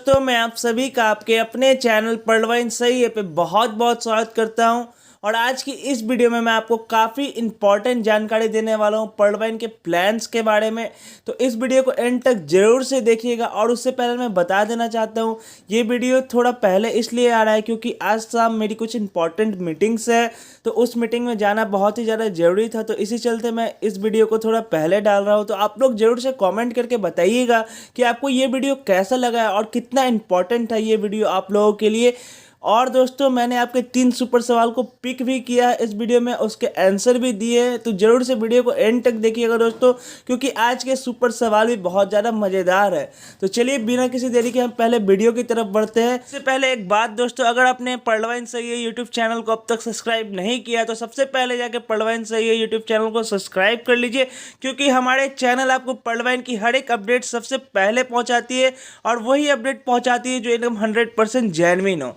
दोस्तों, मैं आप सभी का आपके अपने चैनल पढ़वाइन सही है पे बहुत बहुत स्वागत करता हूं। और आज की इस वीडियो में मैं आपको काफ़ी इंपॉर्टेंट जानकारी देने वाला हूं पढ़वाइन के प्लान्स के बारे में। तो इस वीडियो को एंड तक जरूर से देखिएगा। और उससे पहले मैं बता देना चाहता हूं, ये वीडियो थोड़ा पहले इसलिए आ रहा है क्योंकि आज शाम मेरी कुछ इंपॉर्टेंट मीटिंग्स है, तो उस मीटिंग में जाना बहुत ही ज़्यादा ज़रूरी था। तो इसी चलते मैं इस वीडियो को थोड़ा पहले डाल रहा हूँ। तो आप लोग जरूर से कमेंट करके बताइएगा कि आपको ये वीडियो कैसा लगा है और कितना इंपॉर्टेंट है ये वीडियो आप लोगों के लिए। और दोस्तों, मैंने आपके 3 सुपर सवाल को पिक भी किया है इस वीडियो में, उसके आंसर भी दिए हैं। तो जरूर से वीडियो को एंड तक देखिएगा दोस्तों, क्योंकि आज के सुपर सवाल भी बहुत ज़्यादा मज़ेदार है। तो चलिए बिना किसी देरी के हम पहले वीडियो की तरफ बढ़ते हैं। इससे पहले एक बात दोस्तों, अगर आपने पढ़वाइन सही है यूट्यूब चैनल को अब तक सब्सक्राइब नहीं किया तो सबसे पहले जाके पढ़वाइन सही है यूट्यूब चैनल को सब्सक्राइब कर लीजिए, क्योंकि हमारे चैनल आपको पढ़वाइन की हर एक अपडेट सबसे पहले पहुँचाती है और वही अपडेट पहुँचाती है जो एकदम 100% जेन्युइन हो।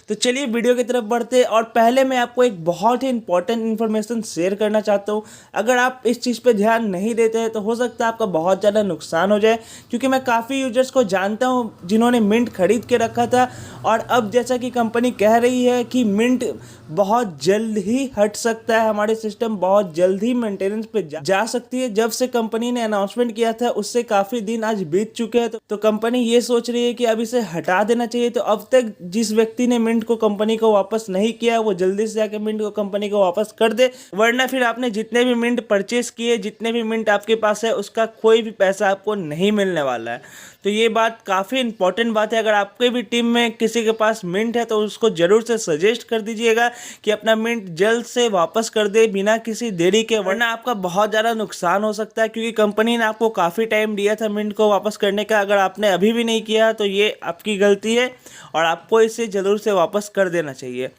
तो चलिए वीडियो की तरफ बढ़ते हैं। और पहले मैं आपको एक बहुत ही इंपॉर्टेंट इन्फॉर्मेशन शेयर करना चाहता हूँ। अगर आप इस चीज़ पे ध्यान नहीं देते हैं तो हो सकता है आपका बहुत ज़्यादा नुकसान हो जाए, क्योंकि मैं काफ़ी यूजर्स को जानता हूँ जिन्होंने मिंट खरीद के रखा था और अब जैसा कि कंपनी कह रही है कि मिंट बहुत जल्द ही हट सकता है, हमारे सिस्टम बहुत जल्द ही मेंटेनेंस पे जा सकती है। जब से कंपनी ने अनाउंसमेंट किया था उससे काफ़ी दिन आज बीत चुके हैं, तो कंपनी ये सोच रही है कि अब इसे हटा देना चाहिए। तो अब तक जिस व्यक्ति ने मिंट को कंपनी को वापस नहीं किया वो जल्दी से जाके मिंट को कंपनी को वापस कर दे, वरना फिर आपने जितने भी मिंट परचेस किए, जितने भी मिंट आपके पास है, उसका कोई भी पैसा आपको नहीं मिलने वाला है। तो ये बात काफ़ी इंपॉर्टेंट बात है। अगर आपके भी टीम में किसी के पास मिंट है तो उसको ज़रूर से सजेस्ट कर दीजिएगा कि अपना मिंट जल्द से वापस कर दे बिना किसी देरी के, वरना आपका बहुत ज़्यादा नुकसान हो सकता है, क्योंकि कंपनी ने आपको काफ़ी टाइम दिया था मिंट को वापस करने का। अगर आपने अभी भी नहीं किया तो ये आपकी गलती है और आपको इसे ज़रूर से वापस कर देना चाहिए।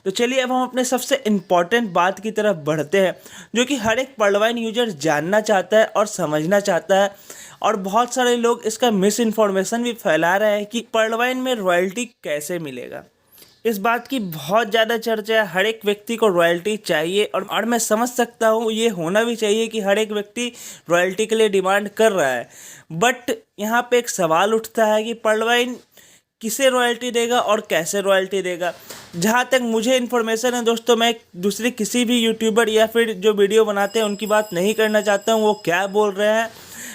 तो चलिए अब हम अपने सबसे इम्पॉर्टेंट बात की तरफ बढ़ते हैं, जो कि हर एक पढ़वाइन यूजर जानना चाहता है और समझना चाहता है। और बहुत सारे लोग इसका मिस इन्फॉर्मेशन भी फैला रहे हैं कि पढ़वाइन में रॉयल्टी कैसे मिलेगा। इस बात की बहुत ज़्यादा चर्चा है, हर एक व्यक्ति को रॉयल्टी चाहिए और मैं समझ सकता हूँ ये होना भी चाहिए कि हर एक व्यक्ति रॉयल्टी के लिए डिमांड कर रहा है। बट यहाँ पे एक सवाल उठता है कि पढ़वाइन किसे रॉयल्टी देगा और कैसे रॉयल्टी देगा। जहाँ तक मुझे इन्फॉर्मेशन है दोस्तों, मैं दूसरे किसी भी यूट्यूबर या फिर जो वीडियो बनाते हैं उनकी बात नहीं करना चाहता हूँ, वो क्या बोल रहे हैं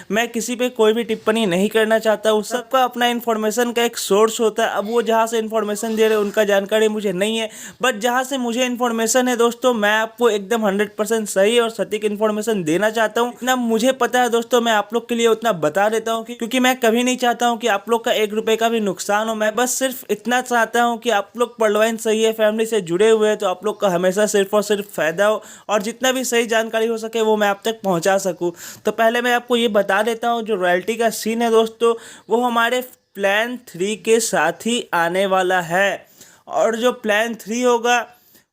मैं किसी पे कोई भी टिप्पणी नहीं करना चाहता हूँ। सबका अपना इन्फॉर्मेशन का एक सोर्स होता है। अब वो जहाँ से इन्फॉर्मेशन दे रहे हैं उनका जानकारी मुझे नहीं है, बट जहाँ से मुझे इन्फॉर्मेशन है दोस्तों, मैं आपको एकदम 100% सही और सटीक इन्फॉर्मेशन देना चाहता हूँ। इतना मुझे पता है दोस्तों, मैं आप लोग के लिए उतना बता देता हूँ, क्योंकि मैं कभी नहीं चाहता हूँ कि आप लोग का 1 रुपये का भी नुकसान हो। मैं बस सिर्फ इतना चाहता हूँ कि आप लोग पढ़वाइन सही है फैमिली से जुड़े हुए हैं, तो आप लोग का हमेशा सिर्फ और सिर्फ फ़ायदा हो और जितना भी सही जानकारी हो सके वो मैं आप तक पहुँचा सकूँ। तो पहले मैं आपको ये बता देता हूँ, जो रॉयल्टी का सीन है दोस्तों, वो हमारे प्लान 3 के साथ ही आने वाला है। और जो प्लान 3 होगा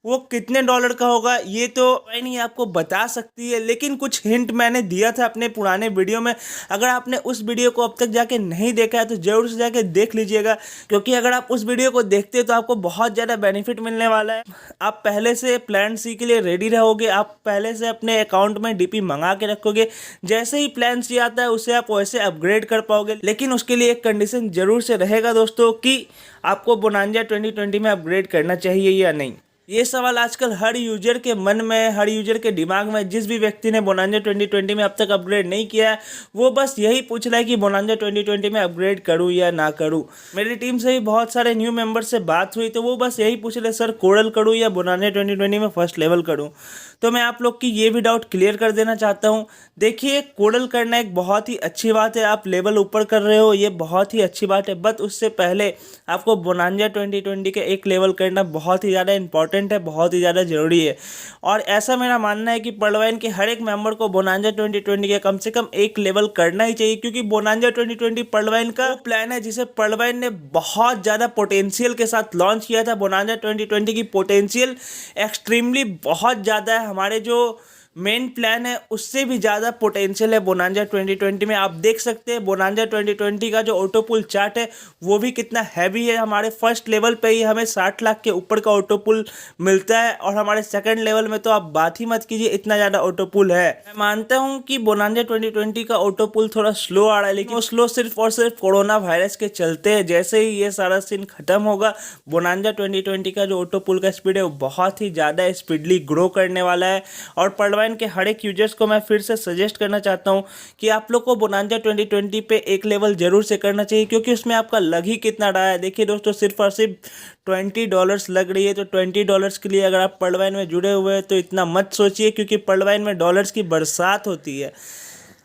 वो कितने डॉलर का होगा ये तो मैं नहीं आपको बता सकती है, लेकिन कुछ हिंट मैंने दिया था अपने पुराने वीडियो में। अगर आपने उस वीडियो को अब तक जाके नहीं देखा है तो जरूर से जाके देख लीजिएगा, क्योंकि अगर आप उस वीडियो को देखते तो आपको बहुत ज़्यादा बेनिफिट मिलने वाला है। आप पहले से प्लान सी के लिए रेडी रहोगे, आप पहले से अपने अकाउंट में डीपी मंगा के रखोगे। जैसे ही प्लान सी आता है उसे आप वैसे अपग्रेड कर पाओगे, लेकिन उसके लिए एक कंडीशन जरूर से रहेगा दोस्तों कि आपको बोनांजा 2020 में अपग्रेड करना चाहिए या नहीं। ये सवाल आजकल हर यूजर के मन में, हर यूजर के दिमाग में, जिस भी व्यक्ति ने बोनांजा 2020 में अब तक अपग्रेड नहीं किया है वो बस यही पूछ रहा है कि बोनांजा 2020 में अपग्रेड करूं या ना करूं। मेरी टीम से भी बहुत सारे न्यू मेंबर से बात हुई तो वो बस यही पूछ रहे सर कोरल करूं या बोनांजा 2020 में फर्स्ट लेवल करूं। तो मैं आप लोग की ये भी डाउट क्लियर कर देना चाहता हूँ। देखिए, कोरल करना एक बहुत ही अच्छी बात है, आप लेवल ऊपर कर रहे हो, ये बहुत ही अच्छी बात है, बट उससे पहले आपको बोनांजा 2020 के 1 लेवल करना बहुत ही ज़्यादा इंपॉर्टेंट है, बहुत ही ज़्यादा ज़रूरी है। और ऐसा मेरा मानना है कि पढ़वाइन के हर एक मेंबर को बोनांजा 2020 के कम से कम 1 लेवल करना ही चाहिए, क्योंकि बोनांजा 2020 पढ़वाइन का प्लान है जिसे पढ़वाइन ने बहुत ज़्यादा पोटेंशियल के साथ लॉन्च किया था। बोनांजा 2020 की पोटेंशियल एक्सट्रीमली बहुत ज़्यादा है। हमारे जो मेन प्लान है उससे भी ज़्यादा पोटेंशियल है बोनांजा 2020 में। आप देख सकते हैं बोनांजा 2020 का जो ऑटो पुल चार्ट है वो भी कितना हैवी है। हमारे फर्स्ट लेवल पे ही हमें 60 लाख के ऊपर का ऑटो पुल मिलता है और हमारे सेकंड लेवल में तो आप बात ही मत कीजिए, इतना ज़्यादा ऑटो पुल है। मैं मानता हूँ कि बोनांजा 2020 का ऑटो पुल थोड़ा स्लो आ रहा है, लेकिन वो स्लो सिर्फ और सिर्फ कोरोना वायरस के चलते है। जैसे ही ये सारा सीन खत्म होगा बोनांजा 2020 का जो ऑटो पुल का स्पीड है वो बहुत ही ज़्यादा स्पीडली ग्रो करने वाला है। और पॉल्टवाइन के हर एक यूजर्स को मैं फिर से सजेस्ट करना चाहता हूँ कि आप लोग को बोनांजा 2020 पे एक लेवल जरूर से करना चाहिए, क्योंकि उसमें आपका लग ही कितना रहा है। देखिए दोस्तों, सिर्फ और सिर्फ $20 लग रही है, तो $20 के लिए अगर आप पॉल्टवाइन में जुड़े हुए हैं तो इतना मत सोचिए, क्योंकि पॉल्टवाइन में डॉलर्स की बरसात होती है।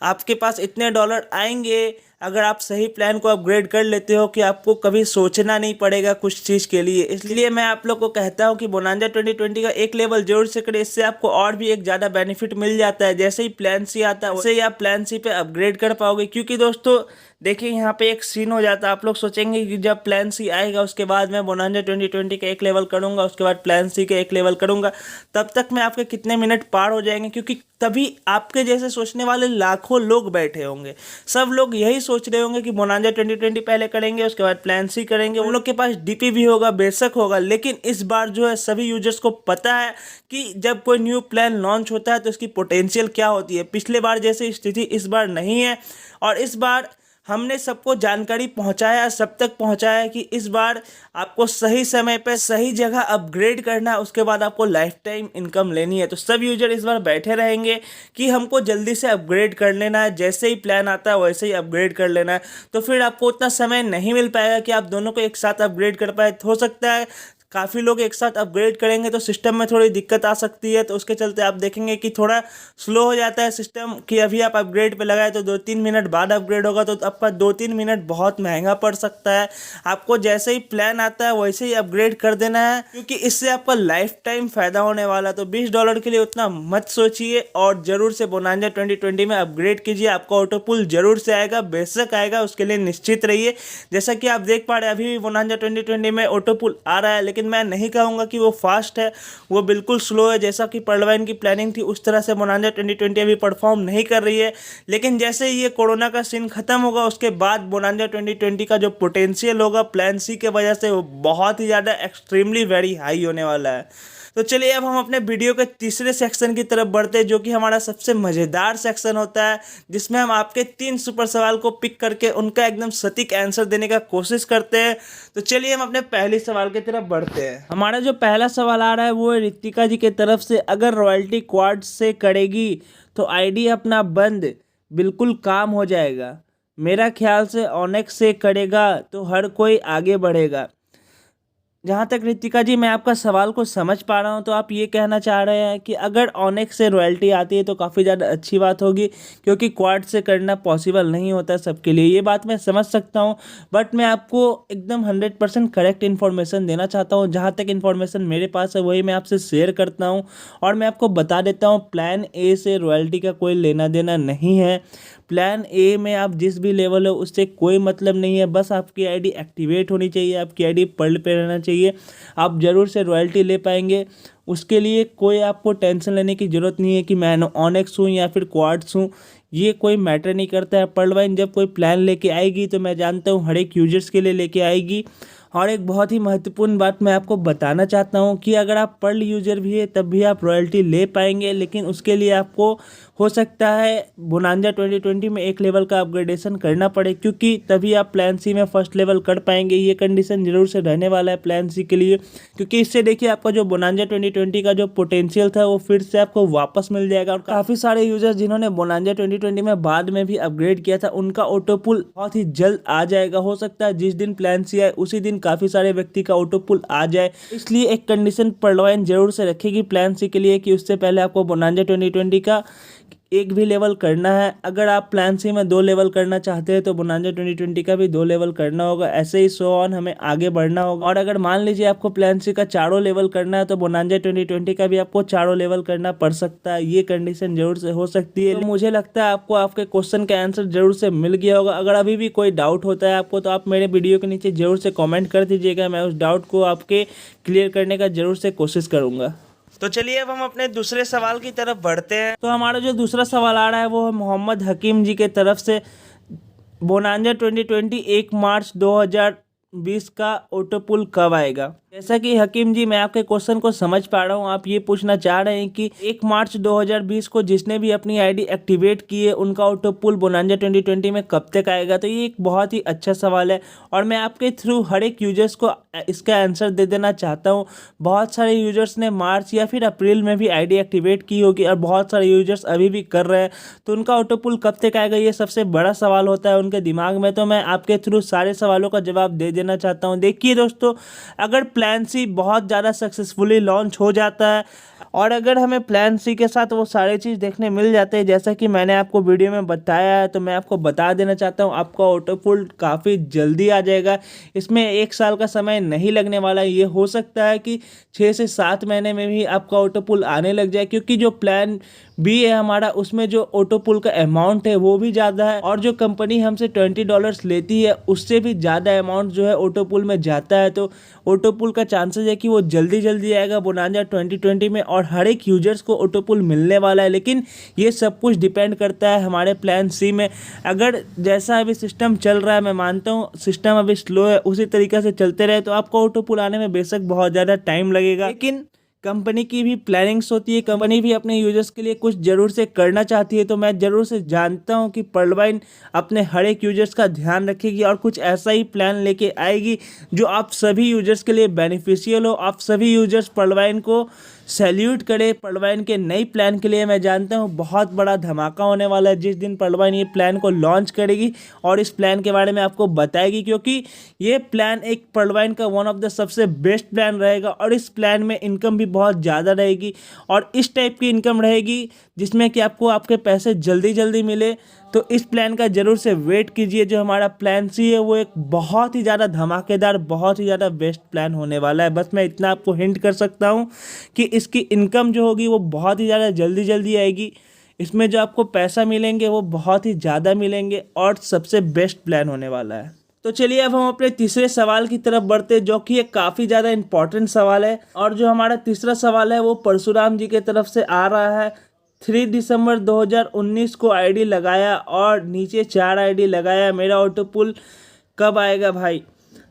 आपके पास इतने डॉलर आएंगे अगर आप सही प्लान को अपग्रेड कर लेते हो कि आपको कभी सोचना नहीं पड़ेगा कुछ चीज़ के लिए। इसलिए मैं आप लोग को कहता हूँ कि बोनांजा 2020 का एक लेवल जरूर से करें, इससे आपको और भी एक ज़्यादा बेनिफिट मिल जाता है। जैसे ही प्लान सी आता है वैसे ही आप प्लान सी पे अपग्रेड कर पाओगे। क्योंकि दोस्तों देखिए यहाँ पे एक सीन हो जाता है, आप लोग सोचेंगे कि जब प्लान सी आएगा उसके बाद मैं बोनांजा 2020 का एक लेवल करूँगा, उसके बाद प्लान सी का एक लेवल करूँगा, तब तक मैं आपके कितने मिनट पार हो जाएंगे। क्योंकि तभी आपके जैसे सोचने वाले लाखों लोग बैठे होंगे, सब लोग यही सोच रहे होंगे कि बोनांजा 2020 पहले करेंगे उसके बाद प्लान सी करेंगे। उन लोग के पास डीपी भी होगा, बेशक होगा, लेकिन इस बार जो है सभी यूजर्स को पता है कि जब कोई न्यू प्लान लॉन्च होता है तो उसकी पोटेंशियल क्या होती है। पिछले बार जैसी स्थिति इस बार नहीं है, और इस बार हमने सबको जानकारी पहुंचाया, सब तक पहुंचाया कि इस बार आपको सही समय पे सही जगह अपग्रेड करना है, उसके बाद आपको लाइफ टाइम इनकम लेनी है। तो सब यूजर इस बार बैठे रहेंगे कि हमको जल्दी से अपग्रेड कर लेना है, जैसे ही प्लान आता है वैसे ही अपग्रेड कर लेना है। तो फिर आपको उतना समय नहीं मिल पाएगा कि आप दोनों को एक साथ अपग्रेड कर पाए। हो सकता है काफ़ी लोग एक साथ अपग्रेड करेंगे तो सिस्टम में थोड़ी दिक्कत आ सकती है, तो उसके चलते आप देखेंगे कि थोड़ा स्लो हो जाता है सिस्टम, कि अभी आप अपग्रेड पे लगाए तो 2-3 मिनट बाद अपग्रेड होगा, तो आपका 2-3 मिनट बहुत महंगा पड़ सकता है। आपको जैसे ही प्लान आता है वैसे ही अपग्रेड कर देना है, क्योंकि इससे आपका लाइफ टाइम फ़ायदा होने वाला है। तो $20 के लिए उतना मत सोचिए और ज़रूर से बोनांजा 2020 में अपग्रेड कीजिए। आपका ऑटो पुल जरूर से आएगा, बेशक आएगा, उसके लिए निश्चित रहिए। जैसा कि आप देख पा रहे हैं अभी भी बोनांजा 2020 में ऑटो पुल आ रहा है, लेकिन मैं नहीं कहूँगा कि वो फास्ट है, वो बिल्कुल स्लो है। जैसा कि पॉल्टवाइन की प्लानिंग थी उस तरह से बोनांजा 2020 अभी परफॉर्म नहीं कर रही है। लेकिन जैसे ही ये कोरोना का सीन खत्म होगा उसके बाद बोनांजा 2020 का जो पोटेंशियल होगा प्लान सी के वजह से वो बहुत ही ज़्यादा एक्सट्रीमली वेरी हाई होने वाला है। तो चलिए अब हम अपने वीडियो के तीसरे सेक्शन की तरफ बढ़ते हैं, जो कि हमारा सबसे मज़ेदार सेक्शन होता है, जिसमें हम आपके 3 सुपर सवाल को पिक करके उनका एकदम सटीक आंसर देने का कोशिश करते हैं। तो चलिए हम अपने पहले सवाल की तरफ बढ़ते हैं। हमारा जो पहला सवाल आ रहा है वो है रितिका जी की तरफ से, अगर रॉयल्टी क्वाड से करेगी तो आईडी अपना बंद बिल्कुल काम हो जाएगा। मेरा ख्याल से ऑनेक्स से करेगा तो हर कोई आगे बढ़ेगा। जहाँ तक रितिका जी मैं आपका सवाल को समझ पा रहा हूँ, तो आप ये कहना चाह रहे हैं कि अगर ऑनेक्स से रॉयल्टी आती है तो काफ़ी ज़्यादा अच्छी बात होगी, क्योंकि क्वाड से करना पॉसिबल नहीं होता सबके लिए। ये बात मैं समझ सकता हूँ, बट मैं आपको एकदम 100% करेक्ट इन्फॉर्मेशन देना चाहता हूँ। जहाँ तक इन्फॉर्मेशन मेरे पास है वही मैं आपसे शेयर करता हूँ, और मैं आपको बता देता हूँ प्लान ए से रॉयल्टी का कोई लेना देना नहीं है। प्लान ए में आप जिस भी लेवल हो उससे कोई मतलब नहीं है, बस आपकी आईडी एक्टिवेट होनी चाहिए, आपकी आईडी पर्ल पे रहना चाहिए, आप ज़रूर से रॉयल्टी ले पाएंगे। उसके लिए कोई आपको टेंशन लेने की ज़रूरत नहीं है कि मैं ऑनेक्स हूँ या फिर क्वाड्स हूँ, ये कोई मैटर नहीं करता है। पॉल्टवाइन जब कोई प्लान लेके आएगी तो मैं जानता हूँ हर एक यूजर्स के लिए लेके आएगी। और एक बहुत ही महत्वपूर्ण बात मैं आपको बताना चाहता हूँ कि अगर आप पर्ल यूजर भी है तब भी आप रॉयल्टी ले पाएंगे, लेकिन उसके लिए आपको हो सकता है बोनांजा 2020 में एक लेवल का अपग्रेडेशन करना पड़े, क्योंकि तभी आप प्लान सी में फर्स्ट लेवल कर पाएंगे। ये कंडीशन जरूर से रहने वाला है प्लान सी के लिए, क्योंकि इससे देखिए आपका जो बोनांजा 2020 का जो पोटेंशियल था वो फिर से आपको वापस मिल जाएगा। और काफ़ी सारे यूजर्स जिन्होंने बोनांजा 2020 में बाद में भी अपग्रेड किया था उनका ऑटो पुल बहुत ही जल्द आ जाएगा। हो सकता है जिस दिन प्लान सी आए उसी दिन काफ़ी सारे व्यक्ति का ऑटो पुल आ जाए। इसलिए एक कंडीशन पॉल्टवाइन जरूर से रखेगी प्लान सी के लिए कि उससे पहले आपको बोनांजा 2020 का एक भी लेवल करना है। अगर आप प्लान सी में 2 लेवल करना चाहते हैं तो बोनांजा 2020 का भी 2 लेवल करना होगा। ऐसे ही सो ऑन हमें आगे बढ़ना होगा। और अगर मान लीजिए आपको प्लान सी का 4 लेवल करना है तो बोनांजा 2020 का भी आपको 4 लेवल करना पड़ सकता है। ये कंडीशन जरूर से हो सकती है। तो मुझे लगता है आपको आपके क्वेश्चन का आंसर जरूर से मिल गया होगा। अगर अभी भी कोई डाउट होता है आपको तो आप मेरे वीडियो के नीचे जरूर से कॉमेंट कर दीजिएगा, मैं उस डाउट को आपके क्लियर करने का जरूर से कोशिश करूँगा। तो चलिए अब हम अपने दूसरे सवाल की तरफ बढ़ते हैं। तो हमारा जो दूसरा सवाल आ रहा है वो है मोहम्मद हकीम जी के तरफ से। बोनांजा 2020 1 मार्च 2020 का ऑटो पुल कब आएगा? जैसा कि हकीम जी, मैं आपके क्वेश्चन को समझ पा रहा हूँ, आप ये पूछना चाह रहे हैं कि 1 मार्च 2020 को जिसने भी अपनी आईडी एक्टिवेट की है उनका ऑटो पुल बोनांजा 2020 में कब तक आएगा। तो ये एक बहुत ही अच्छा सवाल है और मैं आपके थ्रू हर एक यूजर्स को इसका आंसर दे देना चाहता हूँ। बहुत सारे यूजर्स ने मार्च या फिर अप्रैल में भी आईडी एक्टिवेट की होगी और बहुत सारे यूजर्स अभी भी कर रहे हैं, तो उनका ऑटो पुल कब तक आएगा ये सबसे बड़ा सवाल होता है उनके दिमाग में। तो मैं आपके थ्रू सारे सवालों का जवाब दे देना चाहता हूँ। देखिए दोस्तों, अगर प्लान सी बहुत ज़्यादा सक्सेसफुली लॉन्च हो जाता है और अगर हमें प्लान सी के साथ वो सारी चीज़ देखने मिल जाते हैं जैसा कि मैंने आपको वीडियो में बताया है, तो मैं आपको बता देना चाहता हूँ आपका ऑटो पुल काफ़ी जल्दी आ जाएगा। इसमें 1 साल का समय नहीं लगने वाला है। ये हो सकता है कि 6 से 7 महीने में भी आपका ऑटो पुल आने लग जाए, क्योंकि जो प्लान बी है हमारा उसमें जो ऑटो पुल का अमाउंट है वो भी ज़्यादा है और जो कंपनी हमसे $20 लेती है उससे भी ज़्यादा अमाउंट जो है ऑटो पुल में जाता है। तो ऑटो पुल का चांसेस है कि वो जल्दी जल्दी आएगा बोनांजा 2020 में और हर एक यूजर्स को ऑटो पुल मिलने वाला है। लेकिन ये सब कुछ डिपेंड करता है हमारे प्लान सी में। अगर जैसा अभी सिस्टम चल रहा है, मैं मानता हूँ सिस्टम अभी स्लो है, उसी तरीके से चलते रहे तो आपको ऑटो पुल आने में बेशक बहुत ज़्यादा टाइम लगेगा। लेकिन कंपनी की भी प्लानिंग्स होती है, कंपनी भी अपने यूजर्स के लिए कुछ जरूर से करना चाहती है। तो मैं जरूर से जानता हूं कि पर्लवाइन अपने हर एक यूजर्स का ध्यान रखेगी और कुछ ऐसा ही प्लान लेके आएगी जो आप सभी यूजर्स के लिए बेनिफिशियल हो। आप सभी यूजर्स पर्लवाइन को सैल्यूट करें। पर्लवाइन के नई प्लान के लिए मैं जानता हूँ बहुत बड़ा धमाका होने वाला है जिस दिन पर्लवाइन ये प्लान को लॉन्च करेगी और इस प्लान के बारे में आपको बताएगी, क्योंकि ये प्लान एक पर्लवाइन का वन ऑफ द सबसे बेस्ट प्लान रहेगा और इस प्लान में इनकम भी बहुत ज़्यादा रहेगी और इस टाइप की इनकम रहेगी जिसमें कि आपको आपके पैसे जल्दी जल्दी मिले। तो इस प्लान का ज़रूर से वेट कीजिए। जो हमारा प्लान सी है वो एक बहुत ही ज़्यादा धमाकेदार, बहुत ही ज़्यादा बेस्ट प्लान होने वाला है। बस मैं इतना आपको हिंट कर सकता हूँ कि इसकी इनकम जो होगी वो बहुत ही ज़्यादा जल्दी जल्दी आएगी। इसमें जो आपको पैसा मिलेंगे वो बहुत ही ज़्यादा मिलेंगे और सबसे बेस्ट प्लान होने वाला है। तो चलिए अब हम अपने तीसरे सवाल की तरफ बढ़ते हैं, जो कि एक काफ़ी ज़्यादा इंपॉर्टेंट सवाल है। और जो हमारा तीसरा सवाल है वो परशुराम जी की तरफ से आ रहा है। 3 दिसंबर 2019 को आईडी लगाया और नीचे 4 आईडी लगाया, मेरा ऑटो पुल कब आएगा भाई?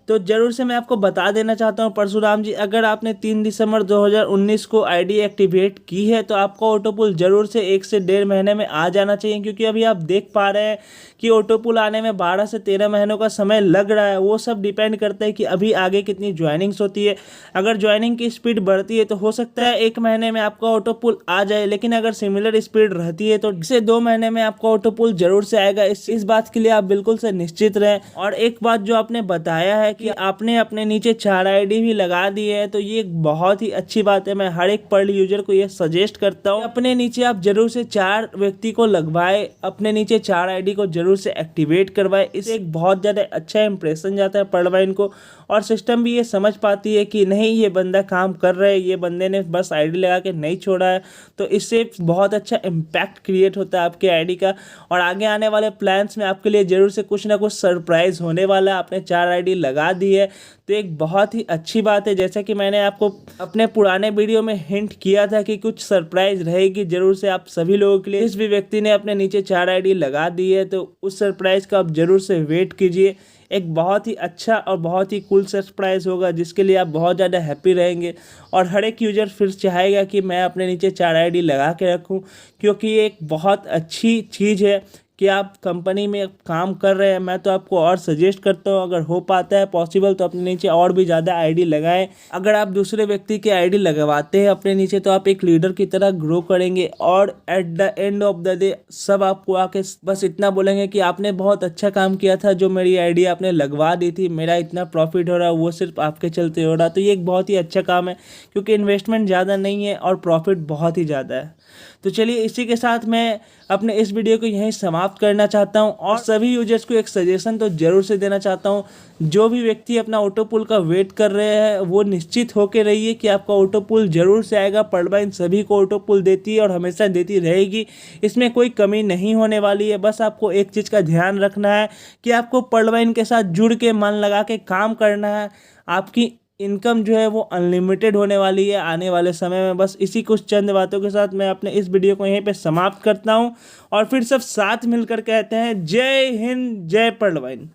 तो ज़रूर से मैं आपको बता देना चाहता हूं परशुराम जी, अगर आपने 3 दिसंबर 2019 को आईडी एक्टिवेट की है तो आपका ऑटो पुल ज़रूर से 1 से 1.5 महीने में आ जाना चाहिए, क्योंकि अभी आप देख पा रहे हैं कि ऑटो पुल आने में 12 से 13 महीनों का समय लग रहा है। वो सब डिपेंड करता है कि अभी आगे कितनी ज्वाइनिंग्स होती है। अगर ज्वाइनिंग की स्पीड बढ़ती है तो हो सकता है 1 महीने में आपका ऑटो पुल आ जाए, लेकिन अगर सिमिलर स्पीड रहती है तो 1 से 2 महीने में आपका ऑटो पुल जरूर से आएगा। इस बात के लिए आप बिल्कुल से निश्चित रहें। और एक बात जो आपने बताया है कि आपने अपने नीचे 4 आईडी भी लगा दी है, तो ये एक बहुत ही अच्छी बात है। मैं हर एक पर्ल यूजर को ये सजेस्ट करता हूँ अपने नीचे आप जरूर से 4 व्यक्ति को लगवाए, अपने नीचे 4 आईडी को जरूर से एक्टिवेट करवाए। इससे एक बहुत ज़्यादा अच्छा इंप्रेशन जाता है पर्लवाइन को और सिस्टम भी ये समझ पाती है कि नहीं ये बंदा काम कर रहा है, ये बंदे ने बस आईडी लगा के नहीं छोड़ा है। तो इससे बहुत अच्छा इम्पैक्ट क्रिएट होता है आपके आईडी का। और आगे आने वाले प्लान्स में आपके लिए ज़रूर से कुछ ना कुछ सरप्राइज़ होने वाला है। आपने 4 आईडी लगा दी है तो एक बहुत ही अच्छी बात है। जैसा कि मैंने आपको अपने पुराने वीडियो में हिंट किया था कि कुछ सरप्राइज रहेगी जरूर से आप सभी लोगों के लिए। जिस भी व्यक्ति ने अपने नीचे 4 आईडी लगा दी है तो उस सरप्राइज का आप जरूर से वेट कीजिए। एक बहुत ही अच्छा और बहुत ही कूल सरप्राइज होगा जिसके लिए आप बहुत ज़्यादा हैप्पी रहेंगे और हर एक यूजर फिर चाहेगा कि मैं अपने नीचे 4 आईडी लगा के रखूं, क्योंकि ये एक बहुत अच्छी चीज़ है कि आप कंपनी में काम कर रहे हैं। मैं तो आपको और सजेस्ट करता हूँ, अगर हो पाता है पॉसिबल तो अपने नीचे और भी ज़्यादा आईडी लगाएं। अगर आप दूसरे व्यक्ति के आईडी लगवाते हैं अपने नीचे तो आप एक लीडर की तरह ग्रो करेंगे और at the end of the day सब आपको आके बस इतना बोलेंगे कि आपने बहुत अच्छा काम किया था, जो मेरी आईडी आपने लगवा दी थी, मेरा इतना प्रॉफिट हो रहा है वो सिर्फ आपके चलते हो रहा। तो ये एक बहुत ही अच्छा काम है क्योंकि इन्वेस्टमेंट ज़्यादा नहीं है और प्रॉफिट बहुत ही ज़्यादा है। तो चलिए इसी के साथ मैं अपने इस वीडियो को यहीं समाप्त करना चाहता हूं और सभी यूजर्स को एक सजेशन तो जरूर से देना चाहता हूं। जो भी व्यक्ति अपना ऑटो पुल का वेट कर रहे हैं वो निश्चित होकर रहिए कि आपका ऑटो पुल जरूर से आएगा। पर्लवाइन सभी को ऑटो पुल देती है और हमेशा देती रहेगी, इसमें कोई कमी नहीं होने वाली है। बस आपको एक चीज़ का ध्यान रखना है कि आपको पर्लवाइन के साथ जुड़ के मन लगा के काम करना है। आपकी इनकम जो है वो अनलिमिटेड होने वाली है आने वाले समय में। बस इसी कुछ चंद बातों के साथ मैं अपने इस वीडियो को यहीं पे समाप्त करता हूँ और फिर सब साथ मिलकर कहते हैं जय हिंद, जय पर्ल वाइन।